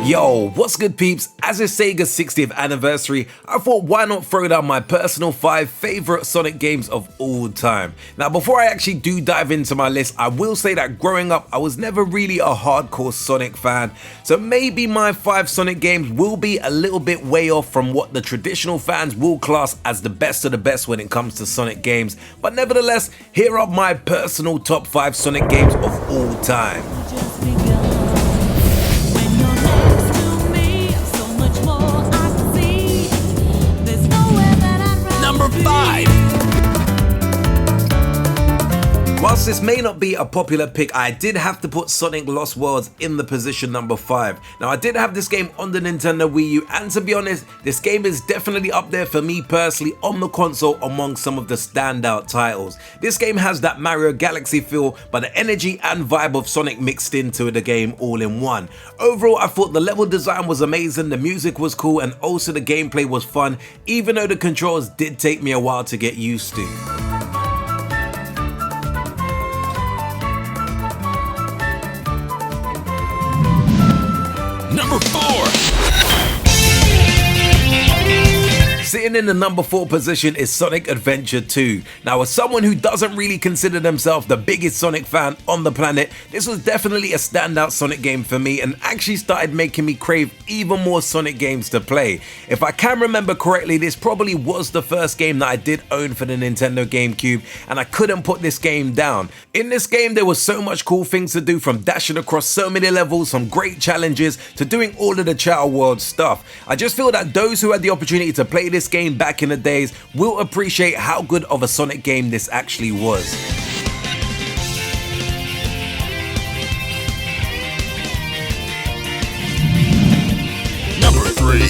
Yo, what's good peeps? As it's Sega's 60th anniversary, I thought why not throw down my personal 5 favourite Sonic games of all time. Now before I actually do dive into my list, I will say that growing up I was never really a hardcore Sonic fan, so maybe my 5 Sonic games will be a little bit way off from what the traditional fans will class as the best of the best when it comes to Sonic games, but nevertheless, here are my personal top 5 Sonic games of all time. Number 5. Whilst this may not be a popular pick, I did have to put Sonic Lost Worlds in the position number 5. Now I did have this game on the Nintendo Wii U, and to be honest, this game is definitely up there for me personally on the console among some of the standout titles. This game has that Mario Galaxy feel, but the energy and vibe of Sonic mixed into the game all in one. Overall, I thought the level design was amazing, the music was cool, and also the gameplay was fun, even though the controls did take me a while to get used to. Number 4. Sitting in the number 4 position is Sonic Adventure 2. Now as someone who doesn't really consider themselves the biggest Sonic fan on the planet, this was definitely a standout Sonic game for me and actually started making me crave even more Sonic games to play. If I can remember correctly, this probably was the first game that I did own for the Nintendo GameCube, and I couldn't put this game down. In this game there was so much cool things to do, from dashing across so many levels, some great challenges, to doing all of the Child World stuff. I just feel that those who had the opportunity to play this game back in the days will appreciate how good of a Sonic game this actually was. Number 3.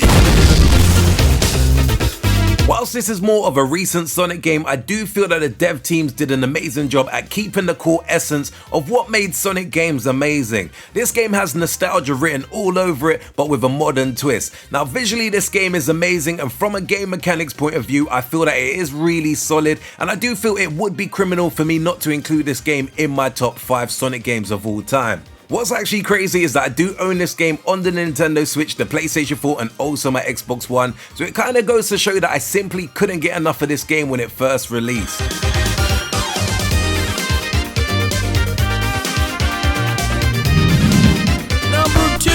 Whilst this is more of a recent Sonic game, I do feel that the dev teams did an amazing job at keeping the core essence of what made Sonic games amazing. This game has nostalgia written all over it, but with a modern twist. Now visually this game is amazing, and from a game mechanics point of view, I feel that it is really solid, and I do feel it would be criminal for me not to include this game in my top 5 Sonic games of all time. What's actually crazy is that I do own this game on the Nintendo Switch, the PlayStation 4, and also my Xbox One, so it kind of goes to show that I simply couldn't get enough of this game when it first released. Number 2.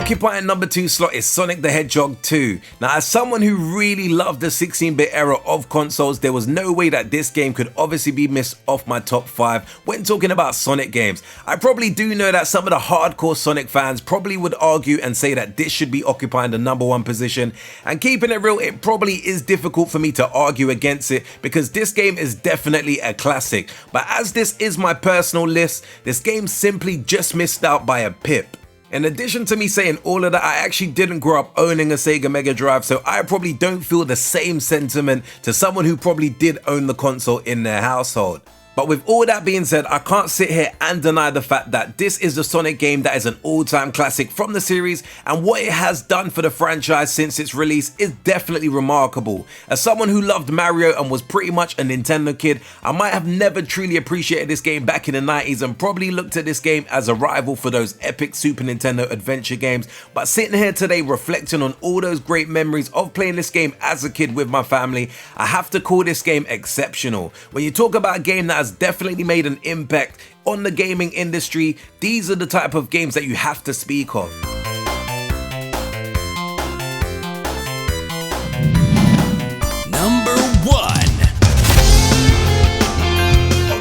Occupying number 2 slot is Sonic the Hedgehog 2. Now as someone who really loved the 16-bit era of consoles, there was no way that this game could obviously be missed off my top 5 when talking about Sonic games. I probably do know that some of the hardcore Sonic fans probably would argue and say that this should be occupying the number 1 position, and keeping it real, it probably is difficult for me to argue against it because this game is definitely a classic. But as this is my personal list, this game simply just missed out by a pip. In addition to me saying all of that, I actually didn't grow up owning a Sega Mega Drive, so I probably don't feel the same sentiment to someone who probably did own the console in their household. But with all that being said, I can't sit here and deny the fact that this is a Sonic game that is an all-time classic from the series, and what it has done for the franchise since its release is definitely remarkable. As someone who loved Mario and was pretty much a Nintendo kid, I might have never truly appreciated this game back in the 90s and probably looked at this game as a rival for those epic Super Nintendo adventure games, but sitting here today reflecting on all those great memories of playing this game as a kid with my family, I have to call this game exceptional. When you talk about a game that has definitely made an impact on the gaming industry, these are the type of games that you have to speak of. Number 1.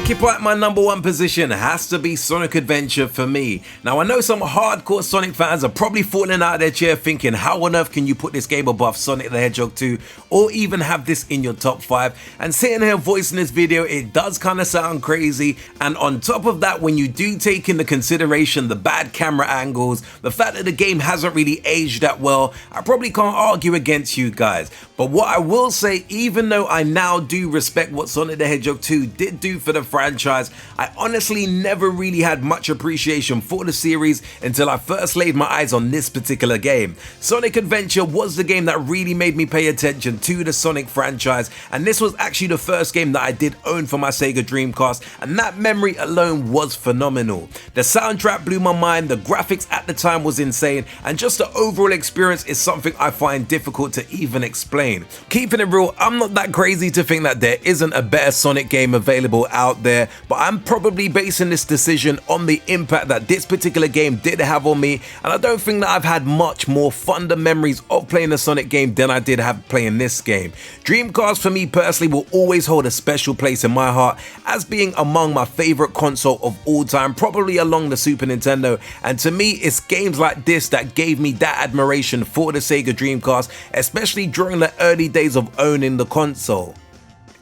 Occupying my number 1 position has to be Sonic Adventure for me. Now I know some hardcore Sonic fans are probably falling out of their chair thinking, how on earth can you put this game above Sonic the Hedgehog 2 or even have this in your top 5? And sitting here voicing this video, it does kind of sound crazy, and on top of that, when you do take into consideration the bad camera angles, the fact that the game hasn't really aged that well, I probably can't argue against you guys. But what I will say, even though I now do respect what Sonic the Hedgehog 2 did do for the franchise, I honestly never really had much appreciation for the series until I first laid my eyes on this particular game. Sonic Adventure was the game that really made me pay attention to the Sonic franchise, and this was actually the first game that I did own for my Sega Dreamcast, and that memory alone was phenomenal. The soundtrack blew my mind, the graphics at the time was insane, and just the overall experience is something I find difficult to even explain. Keeping it real, I'm not that crazy to think that there isn't a better Sonic game available out there, but I'm probably basing this decision on the impact that this particular game did have on me, and I don't think that I've had much more fonder memories of playing a Sonic game than I did have playing this game. Dreamcast for me personally will always hold a special place in my heart as being among my favorite console of all time, probably along the Super Nintendo, and to me it's games like this that gave me that admiration for the Sega Dreamcast, especially during the early days of owning the console.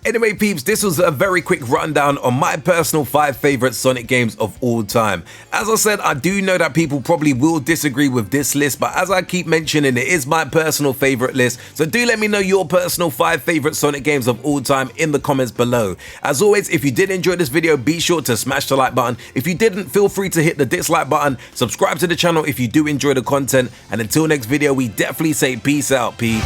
Anyway peeps, this was a very quick rundown on my personal 5 favorite Sonic games of all time. As I said, I do know that people probably will disagree with this list, but as I keep mentioning, it is my personal favorite list, so do let me know your personal 5 favorite Sonic games of all time in the comments below. As always, if you did enjoy this video, be sure to smash the like button. If you didn't, feel free to hit the dislike button, subscribe to the channel if you do enjoy the content, and until next video, we definitely say peace out peeps.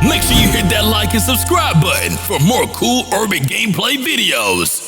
Make sure you hit that like and subscribe button for more cool urban gameplay videos.